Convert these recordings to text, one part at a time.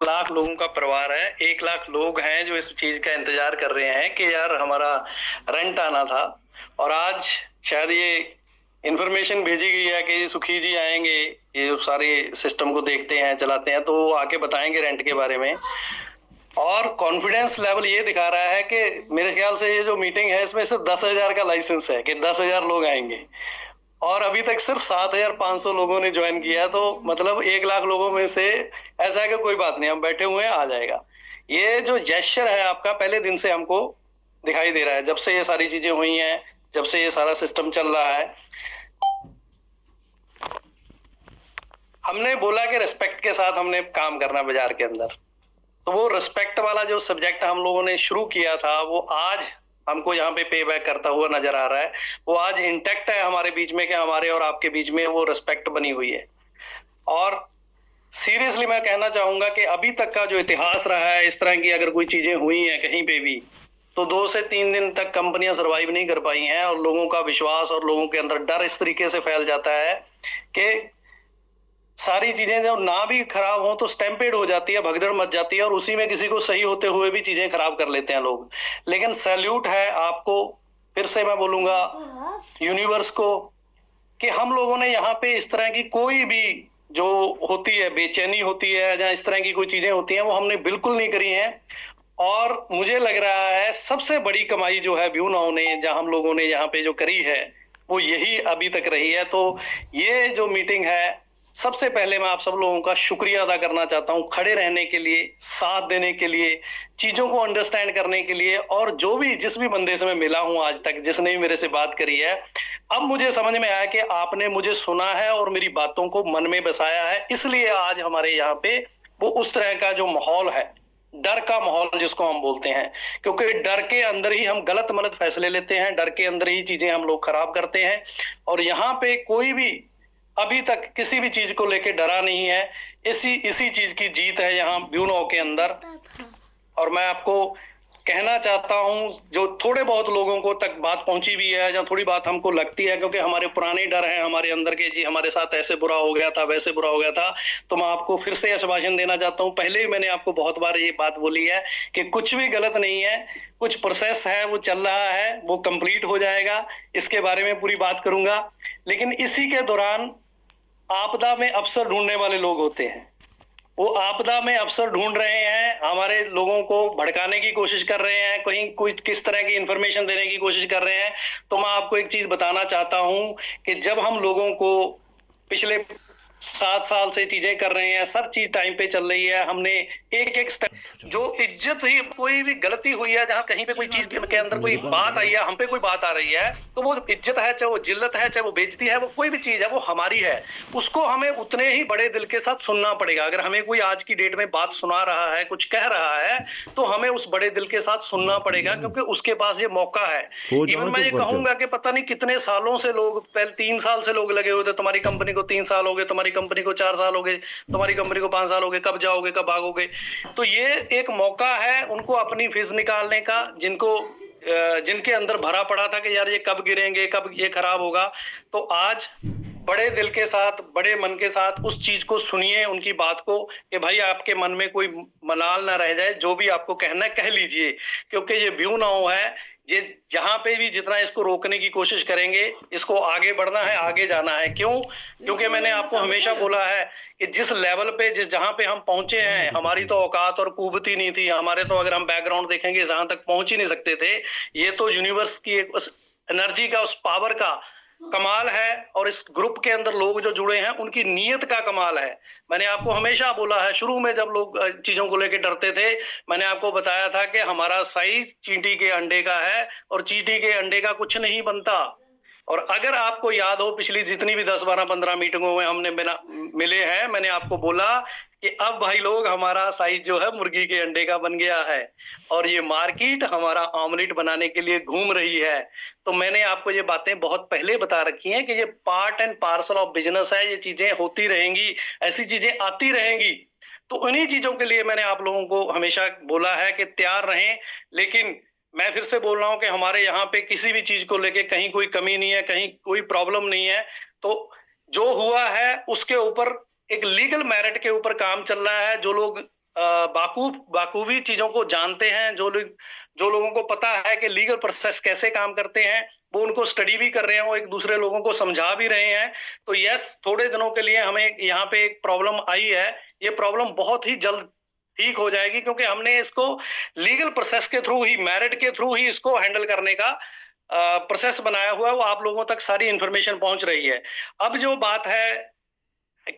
लाख लोगों का परिवार है। 1 लाख लोग हैं जो इस चीज का इंतजार कर रहे हैं कि यार हमारा रेंट आना था। और आज शायद ये इंफॉर्मेशन भेजी गई है कि सुखी जी आएंगे, ये जो सारे सिस्टम को देखते हैं चलाते हैं, तो वो आके बताएंगे रेंट के बारे में। और कॉन्फिडेंस लेवल ये दिखा रहा है कि मेरे ख्याल से ये जो मीटिंग है इसमें सिर्फ 10,000 का लाइसेंस है कि 10,000 लोग आएंगे। और अभी तक सिर्फ 7,500 लोगों ने ज्वाइन किया है, तो मतलब 1 लाख लोगों में से ऐसा है कि कोई बात नहीं, हम बैठे हुए हैं, आ जाएगा। ये जो जेस्चर है आपका पहले दिन से हमको दिखाई दे रहा है, जब से ये सारी चीजें हुई हैं, जब से ये सारा सिस्टम चल रहा है। हमने बोला कि रिस्पेक्ट के साथ हमने काम करना बाजार के अंदर। तो वो रिस्पेक्ट वाला जो सब्जेक्ट हम लोगों ने शुरू किया था वो आज हमको यहाँ पे पे बैक करता हुआ नजर आ रहा है। वो आज इंटेक्ट है हमारे बीच में, कि हमारे और आपके बीच में वो रिस्पेक्ट बनी हुई है। और सीरियसली मैं कहना चाहूंगा कि अभी तक का जो इतिहास रहा है, इस तरह की अगर कोई चीजें हुई हैं कहीं पे भी, तो 2 से 3 दिन तक कंपनियां सरवाइव नहीं कर पाई हैं। और लोगों का विश्वास और लोगों के अंदर डर इस तरीके से फैल जाता है कि सारी चीजें जब ना भी खराब हो तो स्टैम्पेड हो जाती है, भगदड़ मच जाती है, और उसी में किसी को सही होते हुए भी चीजें खराब कर लेते हैं लोग। लेकिन सैल्यूट है आपको, फिर से मैं बोलूंगा यूनिवर्स को, कि हम लोगों ने यहाँ पे इस तरह की कोई भी जो होती है बेचैनी होती है या इस तरह की कोई चीजें होती हैं वो हमने बिल्कुल नहीं करी हैं। और मुझे लग रहा है सबसे बड़ी कमाई जो है व्यू नाउ ने, जहां हम लोगों ने यहाँ पे जो करी है, वो यही अभी तक रही है। तो ये जो मीटिंग है, सबसे पहले मैं आप सब लोगों का शुक्रिया अदा करना चाहता हूँ, खड़े रहने के लिए, साथ देने के लिए, चीजों को अंडरस्टैंड करने के लिए। और जो भी जिस भी बंदे से मैं मिला हूं आज तक, जिसने भी मेरे से बात करी है, अब मुझे समझ में आया कि आपने मुझे सुना है और मेरी बातों को मन में बसाया है, इसलिए आज हमारे यहाँ पे वो उस तरह का जो माहौल है, डर का माहौल जिसको हम बोलते हैं, क्योंकि डर के अंदर ही हम गलत मलत फैसले लेते हैं, डर के अंदर ही चीजें हम लोग खराब करते हैं। और यहाँ पे कोई भी अभी तक किसी भी चीज को लेके डरा नहीं है। इसी इसी चीज की जीत है यहाँ ब्यूनो के अंदर। और मैं आपको कहना चाहता हूं, जो थोड़े बहुत लोगों को तक बात पहुंची भी है, या थोड़ी बात हमको लगती है, क्योंकि हमारे पुराने डर हैं हमारे अंदर के, जी हमारे साथ ऐसे बुरा हो गया था, वैसे बुरा हो गया था। तो मैं आपको फिर से आश्वासन देना चाहता हूं, पहले ही मैंने आपको बहुत बार ये बात बोली है कि कुछ भी गलत नहीं है, कुछ प्रोसेस है वो चल रहा है, वो कंप्लीट हो जाएगा, इसके बारे में पूरी बात करूंगा। लेकिन इसी के दौरान आपदा में अवसर ढूंढने वाले लोग होते हैं, वो आपदा में अवसर ढूंढ रहे हैं, हमारे लोगों को भड़काने की कोशिश कर रहे हैं, कहीं कोई किस तरह की इंफॉर्मेशन देने की कोशिश कर रहे हैं। तो मैं आपको एक चीज बताना चाहता हूं कि जब हम लोगों को पिछले 7 साल से चीजें कर रहे हैं, सब चीज टाइम पे चल रही है, हमने एक एक स्टेप, जो इज्जत ही कोई भी गलती हुई है, जहां कहीं पे कोई चीज के अंदर कोई बात आई है, हम पे कोई बात आ रही है, तो वो इज्जत है, चाहे वो जिल्लत है, चाहे वो बेइज्जती है, वो कोई भी चीज है वो हमारी है। उसको हमें उतने ही बड़े दिल के साथ सुनना पड़ेगा। अगर हमें कोई आज की डेट में बात सुना रहा है, कुछ कह रहा है, तो हमें उस बड़े दिल के साथ सुनना पड़ेगा, क्योंकि उसके पास ये मौका है। सो इवन जाओ, मैं चुप ये कर जाओ। कहूंगा कि पता नहीं कितने सालों से लोग, पहले 3 साल से लोग लगे हुए थे, तुम्हारी कंपनी को 3 साल हो गए, तुम्हारी कंपनी को 4 साल हो गए, तुम्हारी कंपनी को 5 साल हो गए, कब जाओगे, कब भागोगे। तो ये एक मौका है उनको अपनी फीस निकालने का, जिनके अंदर भरा पड़ा था कि यार ये कब गिरेंगे, कब ये खराब होगा। तो आज बड़े दिल के साथ, बड़े मन के साथ उस चीज को सुनिए, उनकी बात को, कि भाई आपके मन में कोई मलाल ना रह जाए, जो भी आपको कहना है कह लीजिए। क्योंकि ये व्यू नाउ है, ये जहां पे भी जितना इसको रोकने की कोशिश करेंगे, इसको आगे बढ़ना है, आगे जाना है। क्यों? क्योंकि मैंने आपको हमेशा बोला है कि जिस लेवल पे, जिस जहां पे हम पहुंचे हैं, हमारी तो औकात और कुवत ही नहीं थी हमारे, तो अगर हम बैकग्राउंड देखेंगे जहां तक पहुंच ही नहीं सकते थे। ये तो यूनिवर्स की एक उस एनर्जी का, उस पावर का कमाल है, और इस ग्रुप के अंदर लोग जो जुड़े हैं उनकी नीयत का कमाल है। मैंने आपको हमेशा बोला है, शुरू में जब लोग चीजों को लेकर डरते थे, मैंने आपको बताया था कि हमारा साइज चींटी के अंडे का है, और चींटी के अंडे का कुछ नहीं बनता। और अगर आपको याद हो, पिछली जितनी भी 10, 12, 15 मीटिंगों में हमने मिले हैं, मैंने आपको बोला कि अब भाई लोग हमारा साइज जो है मुर्गी के अंडे का बन गया है, और ये मार्केट हमारा ऑमलेट बनाने के लिए घूम रही है। तो मैंने आपको ये बातें बहुत पहले बता रखी हैं कि ये part and parcel of business है, ये चीजें होती रहेंगी, ऐसी चीजें आती रहेंगी। तो उन्हीं चीजों के लिए मैंने आप लोगों को हमेशा बोला है कि तैयार रहें। लेकिन मैं फिर से बोल रहा हूं कि हमारे यहाँ पे किसी भी चीज को लेके कहीं कोई कमी नहीं है, कहीं कोई प्रॉब्लम नहीं है। तो जो हुआ है उसके ऊपर एक लीगल मेरिट के ऊपर काम चल रहा है। जो लोग बाखूबी चीजों को जानते हैं, जो लोगों को पता है कि लीगल प्रोसेस कैसे काम करते हैं, वो उनको स्टडी भी कर रहे हैं, वो एक दूसरे लोगों को समझा भी रहे हैं। तो यस, थोड़े दिनों के लिए हमें यहाँ पे एक प्रॉब्लम आई है, ये प्रॉब्लम बहुत ही जल्द ठीक हो जाएगी, क्योंकि हमने इसको लीगल प्रोसेस के थ्रू ही, मेरिट के थ्रू ही इसको हैंडल करने का प्रोसेस बनाया हुआ है। वो आप लोगों तक सारी इंफॉर्मेशन पहुंच रही है। अब जो बात है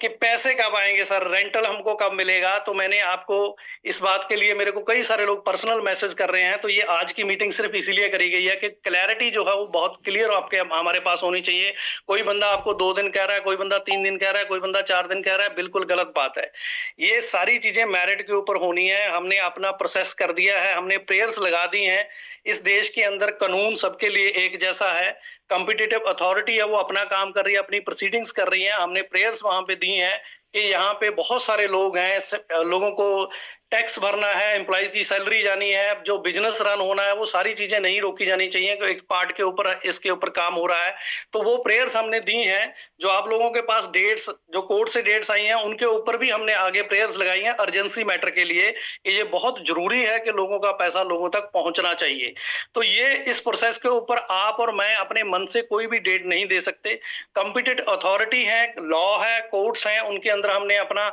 कि पैसे कब आएंगे सर, रेंटल हमको कब मिलेगा, तो मैंने आपको इस बात के लिए, मेरे को कई सारे लोग पर्सनल मैसेज कर रहे हैं, तो ये आज की मीटिंग सिर्फ इसीलिए करी गई है कि क्लैरिटी जो है वो बहुत क्लियर आपके हमारे पास होनी चाहिए। कोई बंदा आपको 2 दिन कह रहा है, कोई बंदा 3 दिन कह रहा है, कोई बंदा 4 दिन कह रहा है, बिल्कुल गलत बात है। ये सारी चीजें मेरिट के ऊपर होनी है। हमने अपना प्रोसेस कर दिया है, हमने प्रेयर्स लगा दी हैं। इस देश के अंदर कानून सबके लिए एक जैसा है। कॉम्पिटिटिव अथॉरिटी है, वो अपना काम कर रही है, अपनी प्रोसीडिंग्स कर रही है। हमने प्रेयर्स वहां पे दी हैं कि यहाँ पे बहुत सारे लोग हैं, लोगों को टैक्स भरना है, एम्प्लॉय की सैलरी जानी है, जो बिजनेस रन होना है, वो सारी चीजें नहीं रोकी जानी चाहिए कि एक पार्ट के ऊपर इसके ऊपर काम हो रहा है। तो वो प्रेयर्स हमने दी हैं। जो आप लोगों के पास डेट्स, जो कोर्ट से डेट्स आई हैं, उनके ऊपर भी हमने आगे प्रेयर्स लगाई हैं अर्जेंसी मैटर के लिए कि ये बहुत जरूरी है कि लोगों का पैसा लोगों तक पहुंचना चाहिए। तो ये इस प्रोसेस के ऊपर आप और मैं अपने मन से कोई भी डेट नहीं दे सकते। कॉम्पिटेंट अथॉरिटी है, लॉ है, कोर्ट्स हैं, उनके अंदर हमने अपना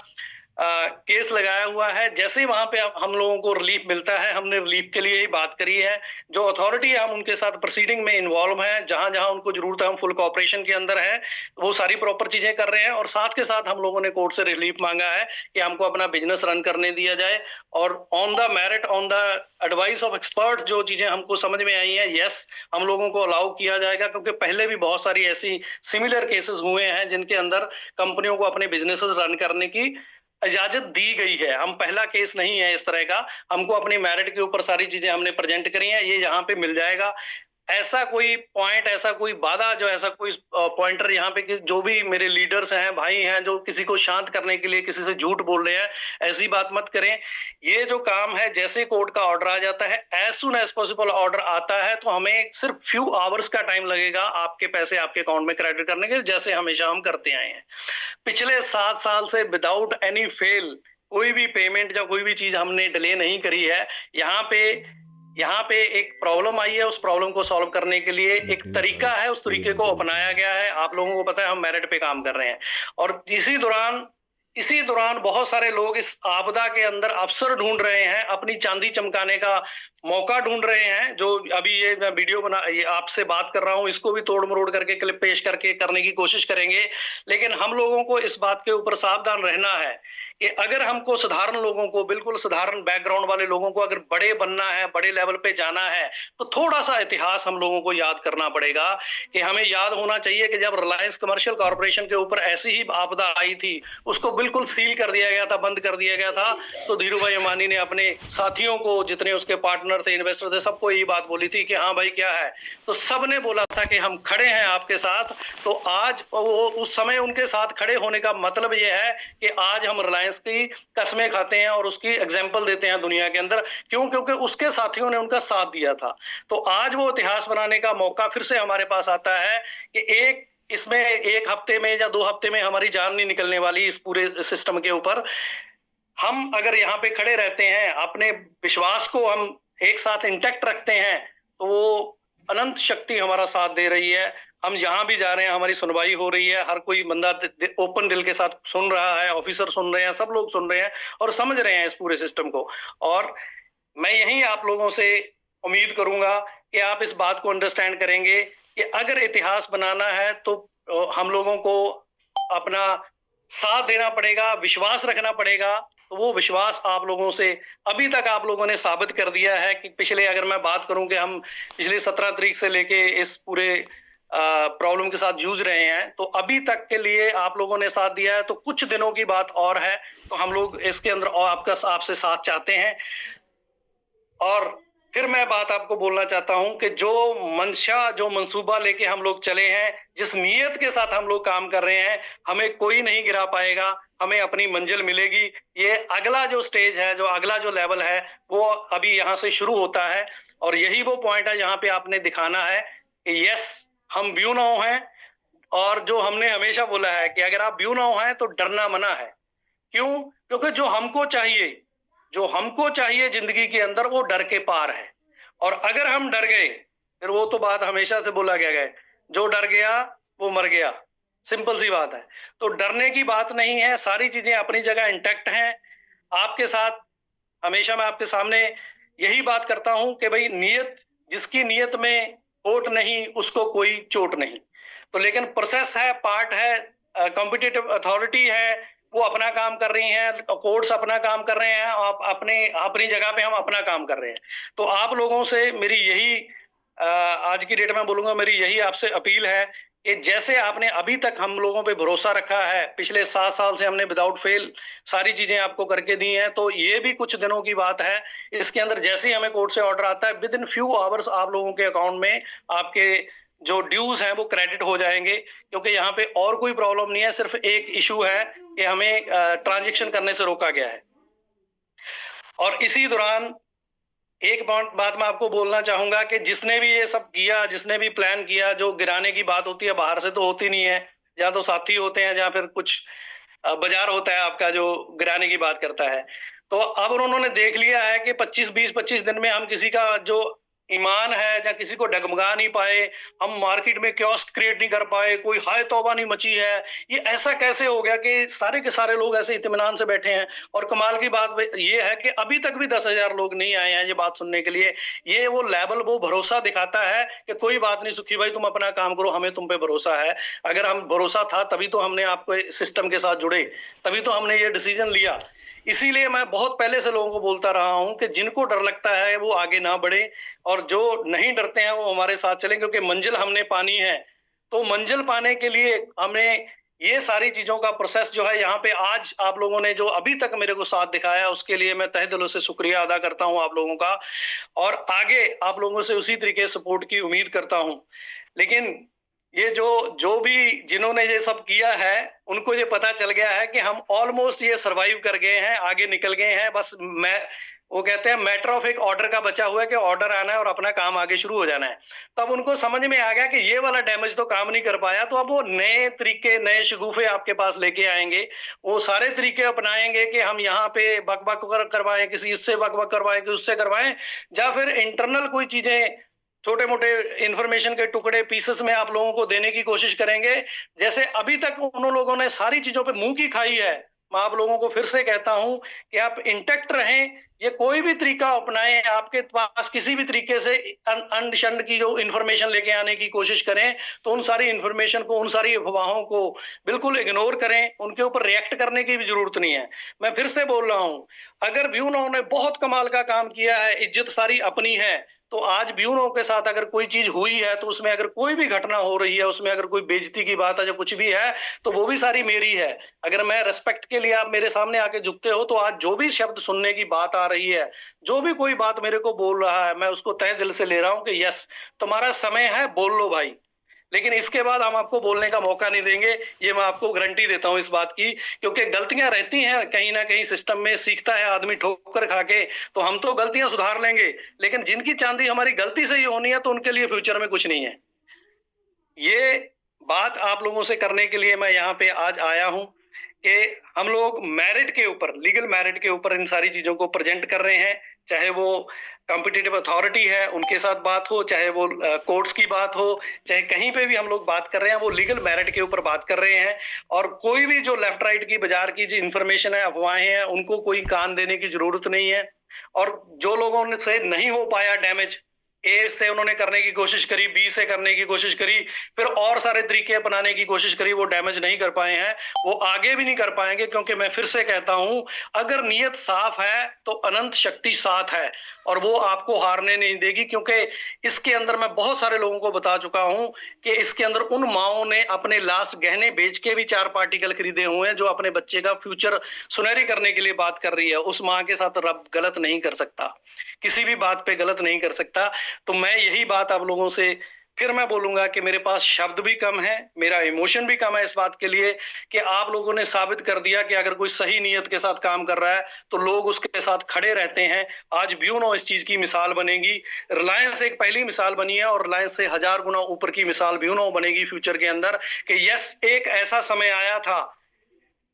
केस लगाया हुआ है। जैसे ही वहां पे हम लोगों को रिलीफ मिलता है, हमने रिलीफ के लिए ही बात करी है। जो अथॉरिटी है, हम उनके साथ प्रोसीडिंग में इन्वॉल्व हैं, जहां जहां उनको जरूरत है हम फुल कॉपरेशन के अंदर है, वो सारी प्रॉपर चीजें कर रहे हैं। और साथ के साथ हम लोगों ने कोर्ट से रिलीफ मांगा है कि हमको अपना बिजनेस रन करने दिया जाए, और on the merit, on the advice of expert जो चीजें हमको समझ में आई है, यस, हम लोगों को अलाउ किया जाएगा। क्योंकि पहले भी बहुत सारी ऐसी सिमिलर केसेस हुए हैं जिनके अंदर कंपनियों को अपने बिजनेसेस रन करने की इजाजत दी गई है। हम पहला केस नहीं है इस तरह का। हमको अपनी मेरिट के ऊपर सारी चीजें हमने प्रेजेंट करी हैं, ये यहाँ पे मिल जाएगा। ऐसा कोई पॉइंट, ऐसा कोई बाधा, जो ऐसा कोई पॉइंटर यहाँ पे जो भी मेरे लीडर्स हैं, भाई हैं, जो किसी को शांत करने के लिए किसी से झूठ बोल रहे हैं, ऐसी बात मत करें। ये जो काम है, जैसे कोर्ट का ऑर्डर आ जाता है, as soon as possible order आता है, तो हमें सिर्फ फ्यू आवर्स का टाइम लगेगा आपके पैसे आपके अकाउंट में क्रेडिट करने के, जैसे हमेशा हम करते आए हैं। पिछले 7 साल से विदाउट एनी फेल कोई भी पेमेंट या कोई भी चीज हमने डिले नहीं करी है। यहाँ पे एक प्रॉब्लम आई है, उस प्रॉब्लम को सॉल्व करने के लिए एक तरीका है, उस तरीके को अपनाया गया है। आप लोगों को पता है हम मेरिट पे काम कर रहे हैं, और इसी दौरान बहुत सारे लोग इस आपदा के अंदर अवसर ढूंढ रहे हैं, अपनी चांदी चमकाने का मौका ढूंढ रहे हैं। जो अभी ये मैं वीडियो ये आपसे बात कर रहा हूं, इसको भी तोड़ मरोड़ करके क्लिप पेश करके करने की कोशिश करेंगे। लेकिन हम लोगों को इस बात के ऊपर सावधान रहना है कि अगर हमको साधारण लोगों को, बिल्कुल साधारण बैकग्राउंड वाले लोगों को अगर बड़े बनना है, बड़े लेवल पे जाना है, तो थोड़ा सा इतिहास हम लोगों को याद करना पड़ेगा। कि हमें याद होना चाहिए कि जब रिलायंस कमर्शियल कॉर्पोरेशन के ऊपर ऐसी ही आपदा आई थी, उसको बिल्कुल सील कर दिया गया था, बंद कर दिया गया था, तो धीरू भाई अंबानी ने अपने साथियों को, जितने उसके पार्टनर थे, इन्वेस्टर थे, सबको यही बात बोली थी कि हाँ भाई क्या है, तो सबने बोला था कि हम खड़े हैं आपके साथ। तो आज वो उस समय उनके साथ खड़े होने का मतलब ये है कि आज हम रिलायंस की कस्में खाते हैं और उसकी एग्जाम्पल देते हैं दुनिया के अंदर। क्यों? क्योंकि उसके साथियों ने उनका साथ दिया था। तो आज वो इतिहास बनाने का मौका फिर से हमारे पास आता है कि इसमें 1 हफ्ते में या 2 हफ्ते में हमारी जान नहीं निकलने वाली इस पूरे सिस्टम के ऊपर। हम अगर यहाँ पे खड़े रहते हैं, अपने विश्वास को हम एक साथ इंटैक्ट रखते हैं, तो वो अनंत शक्ति हमारा साथ दे रही है। हम जहां भी जा रहे हैं, हमारी सुनवाई हो रही है, हर कोई बंदा ओपन दिल के साथ सुन रहा है, ऑफिसर सुन रहे हैं, सब लोग सुन रहे हैं और समझ रहे हैं इस पूरे सिस्टम को। और मैं यही आप लोगों से उम्मीद करूंगा कि आप इस बात को अंडरस्टैंड करेंगे कि अगर इतिहास बनाना है तो हम लोगों को अपना साथ देना पड़ेगा, विश्वास रखना पड़ेगा। तो वो विश्वास आप लोगों से अभी तक आप लोगों ने साबित कर दिया है कि पिछले, अगर मैं बात करूं कि हम पिछले 17 तारीख से लेके इस पूरे प्रॉब्लम के साथ जूझ रहे हैं, तो अभी तक के लिए आप लोगों ने साथ दिया है। तो कुछ दिनों की बात और है, तो हम लोग इसके अंदर और आपसे साथ चाहते हैं। और फिर मैं बात आपको बोलना चाहता हूं कि जो मंशा, जो मंसूबा लेके हम लोग चले हैं, जिस नीयत के साथ हम लोग काम कर रहे हैं, हमें कोई नहीं गिरा पाएगा, हमें अपनी मंजिल मिलेगी। ये अगला जो स्टेज है, जो अगला जो लेवल है, वो अभी यहाँ से शुरू होता है। और यही वो पॉइंट है जहाँ पे आपने दिखाना है कि यस, हम ब्यू नाउ हैं। और जो हमने हमेशा बोला है कि अगर आप ब्यू नाउ हैं तो डरना मना है। क्यों? क्योंकि जो हमको चाहिए जो हमको चाहिए जिंदगी के अंदर वो डर के पार है। और अगर हम डर गए, फिर वो तो बात हमेशा से बोला गया है, जो डर गया वो मर गया। सिंपल सी बात है। तो डरने की बात नहीं है, सारी चीजें अपनी जगह इंटैक्ट हैं। आपके साथ हमेशा मैं आपके सामने यही बात करता हूं कि भाई नियत, जिसकी नियत में खोट नहीं उसको कोई चोट नहीं। तो लेकिन प्रोसेस है, पार्ट है, कॉम्पिटिटिव अथॉरिटी है, वो अपना काम कर रही हैं, कोर्ट्स अपना काम कर रहे हैं, आप अपने अपनी जगह पे हम अपना काम कर रहे हैं। तो आप लोगों से मेरी यही आज की डेट में बोलूंगा, मेरी यही आपसे अपील है कि जैसे आपने अभी तक हम लोगों पे भरोसा रखा है, पिछले 7 साल से हमने विदाउट फेल सारी चीजें आपको करके दी हैं, तो ये भी कुछ दिनों की बात है। इसके अंदर जैसे ही हमें कोर्ट से ऑर्डर आता है, विद इन फ्यू आवर्स आप लोगों के अकाउंट में आपके जो ड्यूज हैं वो क्रेडिट हो जाएंगे। क्योंकि यहाँ पे और कोई प्रॉब्लम नहीं है, सिर्फ एक इशू है कि हमें ट्रांजेक्शन करने से रोका गया है। और इसी दौरान एक बात मैं आपको बोलना चाहूंगा कि जिसने भी ये सब किया, जिसने भी प्लान किया, जो गिराने की बात होती है बाहर से तो होती नहीं है, या तो साथी होते हैं या फिर कुछ बाजार होता है आपका जो गिराने की बात करता है। तो अब उन्होंने देख लिया है कि 25 दिन में हम किसी का जो ईमान है या किसी को डगमगा नहीं पाए, हम मार्केट में कियोस्क क्रिएट नहीं कर पाए, कोई हाय तौबा नहीं मची है। ये ऐसा कैसे हो गया कि सारे के सारे लोग ऐसे इत्मीनान से बैठे हैं। और कमाल की बात ये है कि अभी तक भी 10,000 लोग नहीं आए हैं ये बात सुनने के लिए। ये वो लेवल, वो भरोसा दिखाता है कि कोई बात नहीं सुखी भाई, तुम अपना काम करो, हमें तुम पे भरोसा है। अगर हम भरोसा था तभी तो हमने आपको सिस्टम के साथ जुड़े, तभी तो हमने ये डिसीजन लिया। इसीलिए मैं बहुत पहले से लोगों को बोलता रहा हूं कि जिनको डर लगता है वो आगे ना बढ़े, और जो नहीं डरते हैं वो हमारे साथ चलें, क्योंकि मंजिल हमने पानी है। तो मंजिल पाने के लिए हमें ये सारी चीजों का प्रोसेस जो है, यहाँ पे आज आप लोगों ने जो अभी तक मेरे को साथ दिखाया उसके लिए मैं तहे दिलों से शुक्रिया अदा करता हूं आप लोगों का, और आगे आप लोगों से उसी तरीके सपोर्ट की उम्मीद करता हूं। लेकिन ये जो जो भी जिन्होंने ये सब किया है उनको ये पता चल गया है कि हम ऑलमोस्ट ये सरवाइव कर गए हैं, आगे निकल गए हैं। बस मैं, वो कहते हैं मैटर ऑफ एक ऑर्डर का बचा हुआ है कि ऑर्डर आना है और अपना काम आगे शुरू हो जाना है। तब उनको समझ में आ गया कि ये वाला डैमेज तो काम नहीं कर पाया, तो अब वो नए तरीके, नए शगुफे आपके पास लेके आएंगे। वो सारे तरीके अपनाएंगे कि हम यहाँ पे बक बक करवाएं, किसी इससे बक बक करवाएं, किसी उससे करवाएं, या फिर इंटरनल कोई चीजें छोटे मोटे इंफॉर्मेशन के टुकड़े पीसेस में आप लोगों को देने की कोशिश करेंगे। जैसे अभी तक उन लोगों ने सारी चीजों पे मुंह की खाई है, मैं आप लोगों को फिर से कहता हूं कि आप इंटेक्ट रहें। ये कोई भी तरीका अपनाएं, आपके पास किसी भी तरीके से अंड शंड की जो इंफॉर्मेशन लेके आने की कोशिश करें, तो उन सारी इंफॉर्मेशन को, उन सारी अफवाहों को बिल्कुल इग्नोर करें, उनके ऊपर रिएक्ट करने की भी जरूरत नहीं है। मैं फिर से बोल रहा हूं, अगर ब्यूनो ने बहुत कमाल का काम किया है, इज्जत सारी अपनी है, तो आज ब्यूरो के साथ अगर कोई चीज हुई है, तो उसमें अगर कोई भी घटना हो रही है, उसमें अगर कोई बेइज्जती की बात है, जो कुछ भी है, तो वो भी सारी मेरी है। अगर मैं रिस्पेक्ट के लिए आप मेरे सामने आके झुकते हो, तो आज जो भी शब्द सुनने की बात आ रही है, जो भी कोई बात मेरे को बोल रहा है, मैं उसको तहे दिल से ले रहा हूं कि यस, तुम्हारा समय है, बोल लो भाई। लेकिन इसके बाद हम आपको बोलने का मौका नहीं देंगे, ये मैं आपको गारंटी देता हूं इस बात की। क्योंकि गलतियां रहती हैं कहीं ना कहीं, सिस्टम में सीखता है आदमी ठोकर खा के, तो हम तो गलतियां सुधार लेंगे, लेकिन जिनकी चांदी हमारी गलती से ही होनी है, तो उनके लिए फ्यूचर में कुछ नहीं है। ये बात आप लोगों से करने के लिए मैं यहाँ पे आज आया हूं कि हम लोग मेरिट के ऊपर, लीगल मेरिट के ऊपर इन सारी चीजों को प्रेजेंट कर रहे हैं। चाहे वो कॉम्पिटिटिव अथॉरिटी है उनके साथ बात हो, चाहे वो कोर्ट्स की बात हो, चाहे कहीं पे भी हम लोग बात कर रहे हैं, वो लीगल मेरिट के ऊपर बात कर रहे हैं। और कोई भी जो लेफ्ट राइट की बाजार की जो इंफॉर्मेशन है, अफवाहें हैं, उनको कोई कान देने की जरूरत नहीं है। और जो लोगों से नहीं हो पाया डैमेज, ए से उन्होंने करने की कोशिश करी, बी से करने की कोशिश करी, फिर और सारे तरीके अपनाने की कोशिश करी, वो डैमेज नहीं कर पाए हैं, वो आगे भी नहीं कर पाएंगे। क्योंकि मैं फिर से कहता हूं, अगर नीयत साफ है तो अनंत शक्ति साथ है, और वो आपको हारने नहीं देगी। क्योंकि इसके अंदर मैं बहुत सारे लोगों को बता चुका हूं कि इसके अंदर उन माओं ने अपने लास्ट गहने बेच के भी 4 पार्टिकल खरीदे हुए हैं, जो अपने बच्चे का फ्यूचर सुनहरी करने के लिए बात कर रही है। उस माँ के साथ रब गलत नहीं कर सकता, किसी भी बात पे गलत नहीं कर सकता। तो मैं यही बात आप लोगों से फिर मैं बोलूंगा कि मेरे पास शब्द भी कम है, मेरा इमोशन भी कम है इस बात के लिए कि आप लोगों ने साबित कर दिया कि अगर कोई सही नीयत के साथ काम कर रहा है तो लोग उसके साथ खड़े रहते हैं। आज ब्यूनो इस चीज की मिसाल बनेगी, रिलायंस एक पहली मिसाल बनी है, और रिलायंस से 1000 गुना ऊपर की मिसाल ब्यूनो बनेगी फ्यूचर के अंदर कि यस, एक ऐसा समय आया था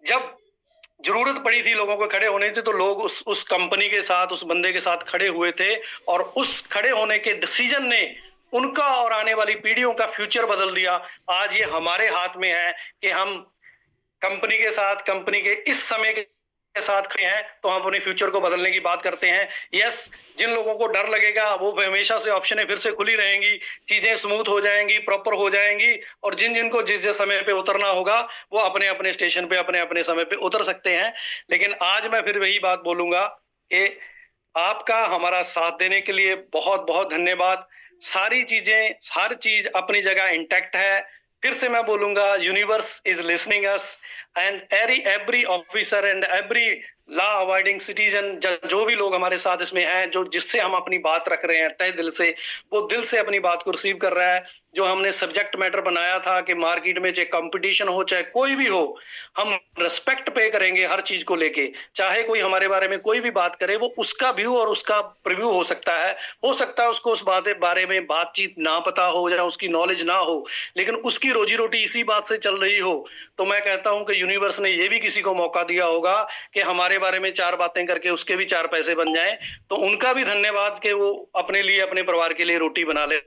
जब जरूरत पड़ी थी लोगों को खड़े होने की, तो लोग उस कंपनी के साथ, उस बंदे के साथ खड़े हुए थे, और उस खड़े होने के डिसीजन ने उनका और आने वाली पीढ़ियों का फ्यूचर बदल दिया। आज ये हमारे हाथ में है कि हम कंपनी के साथ, कंपनी के इस समय के साथ खड़े हैं, तो हम अपने फ्यूचर को बदलने की बात करते हैं। यस, जिन लोगों को डर लगेगा वो हमेशा से ऑप्शनें फिर से खुली रहेंगी, चीजें स्मूथ हो जाएंगी, प्रॉपर हो जाएंगी, और जिन जिनको जिस जिस समय पे उतरना होगा वो अपने अपने स्टेशन पे अपने अपने समय पे उतर सकते हैं। लेकिन आज मैं फिर वही बात बोलूंगा कि आपका हमारा साथ देने के लिए बहुत बहुत धन्यवाद। सारी चीजें, हर चीज अपनी जगह इंटैक्ट है। फिर से मैं बोलूंगा, universe is listening us, and every officer and every law avoiding citizen, जो भी लोग हमारे साथ इसमें हैं, जो जिससे हम अपनी बात रख रहे हैं तय दिल से, वो दिल से अपनी बात को रिसीव कर रहा है। जो हमने सब्जेक्ट मैटर बनाया था कि मार्केट में चाहे कंपटीशन हो चाहे कोई भी हो, हम रिस्पेक्ट पे करेंगे हर चीज को लेके। चाहे कोई हमारे बारे में कोई भी बात करे, वो उसका व्यू और उसका प्रीव्यू हो सकता है उसको उस बारे में बातचीत ना पता हो या उसकी नॉलेज ना हो, लेकिन उसकी रोजी रोटी इसी बात से चल रही हो, तो मैं कहता हूं कि यूनिवर्स ने ये भी किसी को मौका दिया होगा कि हमारे बारे में 4 बातें करके उसके भी 4 पैसे बन जाएं। तो उनका भी धन्यवाद कि वो अपने लिए, अपने परिवार के लिए रोटी बना ले।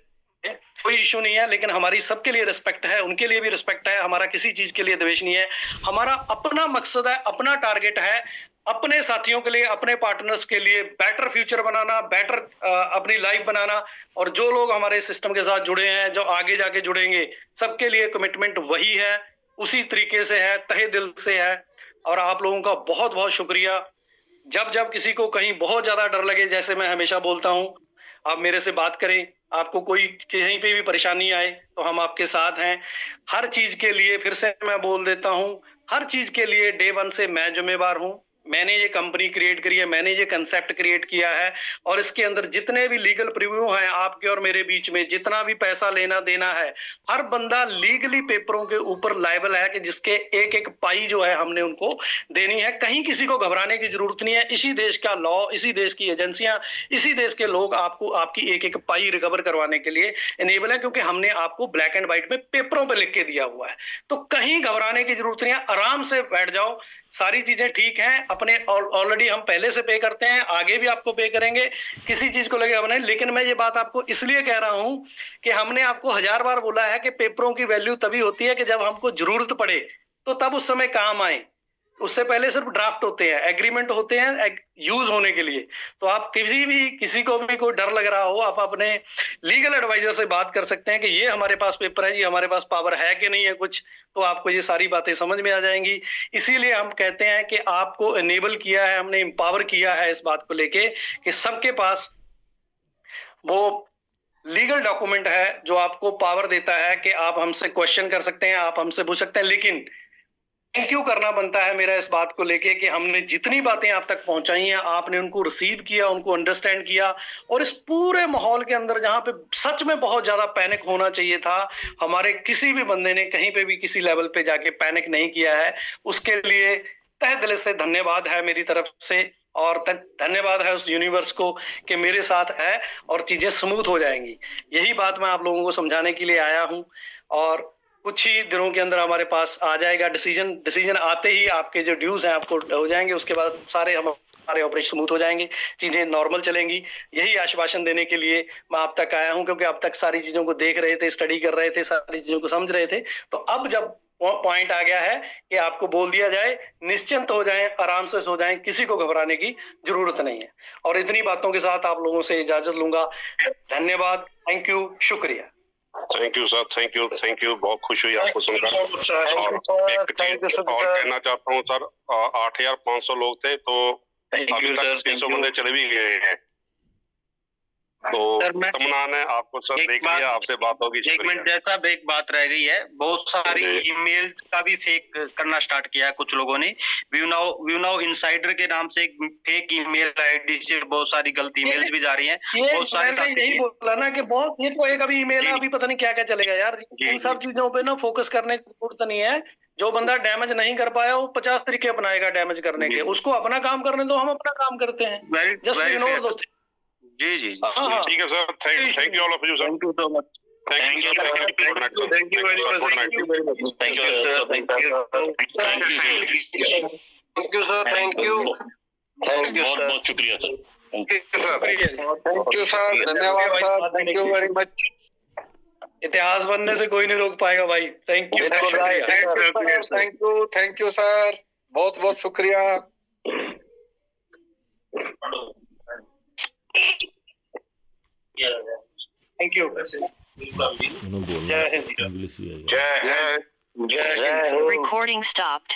कोई इशू नहीं है, लेकिन हमारी सबके लिए रिस्पेक्ट है, उनके लिए भी रिस्पेक्ट है। हमारा किसी चीज के लिए द्वेष नहीं है। हमारा अपना मकसद है, अपना टारगेट है, अपने साथियों के लिए, अपने पार्टनर्स के लिए बेटर फ्यूचर बनाना, बेटर अपनी लाइफ बनाना। और जो लोग हमारे सिस्टम के साथ जुड़े हैं, जो आगे जाके जुड़ेंगे, सबके लिए कमिटमेंट वही है, उसी तरीके से है, तहे दिल से है। और आप लोगों का बहुत बहुत शुक्रिया। जब जब किसी को कहीं बहुत ज्यादा डर लगे, जैसे मैं हमेशा बोलता हूं, आप मेरे से बात करें। आपको कोई कहीं पे भी परेशानी आए तो हम आपके साथ हैं। हर चीज के लिए फिर से मैं बोल देता हूं, हर चीज के लिए डे 1 से मैं जिम्मेवार हूं। मैंने ये कंपनी क्रिएट करी है, मैंने ये कंसेप्ट क्रिएट किया है, और इसके अंदर जितने भी लीगल प्रीव्यू हैं आपके और मेरे बीच में, जितना भी पैसा लेना देना है, हर बंदा लीगली पेपरों के ऊपर लायबल है कि जिसके एक एक पाई जो है हमने उनको देनी है। कहीं किसी को घबराने की जरूरत नहीं है। इसी देश का लॉ, इसी देश की एजेंसियां, इसी देश के लोग आपको आपकी एक एक पाई रिकवर करवाने के लिए इनेबल है, क्योंकि हमने आपको ब्लैक एंड व्हाइट में पेपरों पे लिख के दिया हुआ है। तो कहीं घबराने की जरूरत नहीं है, आराम से बैठ जाओ, सारी चीजें ठीक हैं। अपने ऑलरेडी हम पहले से पे करते हैं, आगे भी आपको पे करेंगे, किसी चीज को लगे हमने। लेकिन मैं ये बात आपको इसलिए कह रहा हूं कि हमने आपको 1000 बार बोला है कि पेपरों की वैल्यू तभी होती है कि जब हमको जरूरत पड़े, तो तब उस समय काम आए। उससे पहले सिर्फ ड्राफ्ट होते हैं, एग्रीमेंट होते हैं यूज होने के लिए। तो आप किसी को भी कोई डर लग रहा हो, आप अपने लीगल एडवाइजर से बात कर सकते हैं कि ये हमारे पास पेपर है, ये हमारे पास पावर है कि नहीं है कुछ, तो आपको ये सारी बातें समझ में आ जाएंगी। इसीलिए हम कहते हैं कि आपको एनेबल किया है, हमने एम्पावर किया है इस बात को लेके कि सबके पास वो लीगल डॉक्यूमेंट है जो आपको पावर देता है कि आप हमसे क्वेश्चन कर सकते हैं, आप हमसे पूछ सकते हैं। लेकिन थैंक यू करना बनता है मेरा इस बात को लेके कि हमने जितनी बातें आप तक पहुंचाई हैं, आपने उनको रिसीव किया, उनको अंडरस्टैंड किया। और इस पूरे माहौल के अंदर जहां पे सच में बहुत ज्यादा पैनिक होना चाहिए था, हमारे किसी भी बंदे ने कहीं पे भी किसी लेवल पे जाके पैनिक नहीं किया है। उसके लिए तहे दिल से धन्यवाद है मेरी तरफ से, और धन्यवाद है उस यूनिवर्स को कि मेरे साथ है और चीजें स्मूथ हो जाएंगी। यही बात मैं आप लोगों को समझाने के लिए आया हूं। और कुछ ही दिनों के अंदर हमारे पास आ जाएगा डिसीजन आते ही आपके जो ड्यूज हैं आपको हो जाएंगे। उसके बाद हमारे ऑपरेशन स्मूथ हो जाएंगे, चीजें नॉर्मल चलेंगी। यही आश्वासन देने के लिए मैं आप तक आया हूं, क्योंकि अब तक सारी चीजों को देख रहे थे, स्टडी कर रहे थे, सारी चीजों को समझ रहे थे। तो अब जब पॉइंट आ गया है कि आपको बोल दिया जाए, निश्चिंत हो जाएं, आराम से सो जाएं, किसी को घबराने की जरूरत नहीं है। और इतनी बातों के साथ आप लोगों से इजाजत लूंगा। धन्यवाद, थैंक यू, शुक्रिया। Thank you sir, thank you. बहुत खुश हुई आपको सुनकर। और एक चीज और कहना चाहता हूँ सर, 8500 लोग थे, तो अभी तक 600 बंदे चले भी गए हैं। तो तमन्ना ने आपको सर देख लिया, आपसे बात होगी। एक मिनट जैसा एक बात रह गई है, बहुत सारी ईमेल का भी फेक करना स्टार्ट किया है कुछ लोगों ने। व्यू नाउ इनसाइडर के नाम से एक फेक ईमेल आईडी से बहुत सारी गलती ईमेल्स भी जा रही हैं। बहुत सारे यही बोला ना कि बहुत ये कोई कभी ईमेल अभी पता नहीं क्या क्या चलेगा यार। इन सब चीजों पे ना फोकस करने की जरूरत नहीं है। जो बंदा डैमेज नहीं कर पाया वो 50 तरीके अपनाएगा डैमेज करने के। उसको अपना काम करने दो, हम अपना काम करते हैं। जस्ट इग्नोर दोस्तों। जी जी ठीक है sir, thank you all of you sir. Thank you so much. Thank you thank you very much. Thank you. Thank you sir, thank you बहुत बहुत शुक्रिया सर। थैंक यू सर, धन्यवाद sir, thank you very much. इतिहास बनने से कोई नहीं रोक पाएगा भाई। Thank you, thank you sir, बहुत बहुत शुक्रिया। Thank you. जय हिंद। इंग्लिश भी है। जय हिंद। Recording stopped.